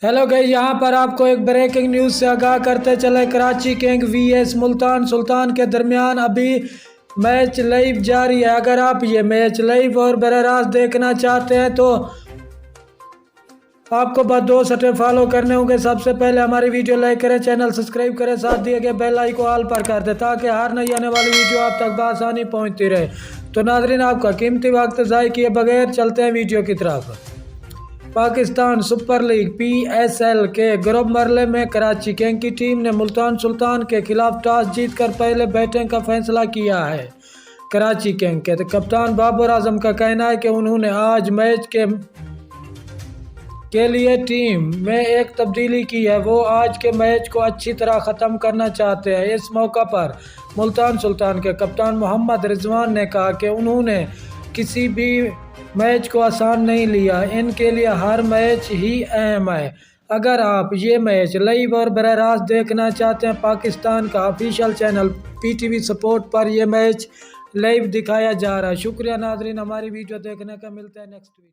Hello guys, यहाँ पर आपको एक ब्रेकिंग न्यूज़ से आगाह करते चले। कराची किंग वीएस मुल्तान सुल्तान के दरमियान अभी मैच लाइव जारी है। अगर आप ये मैच लाइव और बराह रास्त देखना चाहते हैं तो आपको बस 2 स्टेप फॉलो करने होंगे। सबसे पहले हमारी वीडियो लाइक करें, चैनल सब्सक्राइब करें, साथ दिए गए बेल आइकन को ऑल पर कर दें ताकि हर नई आने वाली वीडियो आप तक बआसानी पहुंचती रहे। तो नाजरीन, आपका कीमती वक्त ज़ाय किए बगैर चलते हैं वीडियो की तरफ। पाकिस्तान सुपर लीग PSL के ग्रुप मरहले में कराची किंग की टीम ने मुल्तान सुल्तान के खिलाफ टॉस जीतकर पहले बैटिंग का फैसला किया है। कराची किंग के कप्तान बाबर आजम का कहना है कि उन्होंने आज मैच के लिए टीम में एक तब्दीली की है। वो आज के मैच को अच्छी तरह ख़त्म करना चाहते हैं। इस मौका पर मुल्तान सुल्तान के कप्तान मोहम्मद रिजवान ने कहा कि उन्होंने किसी भी मैच को आसान नहीं लिया, इनके लिए हर मैच ही अहम है। अगर आप ये मैच लाइव और बराह रास्त देखना चाहते हैं, पाकिस्तान का ऑफिशियल चैनल PTV स्पोर्ट पर यह मैच लाइव दिखाया जा रहा है। शुक्रिया नाजरीन, हमारी वीडियो देखने का। मिलता है नेक्स्ट वीडियो।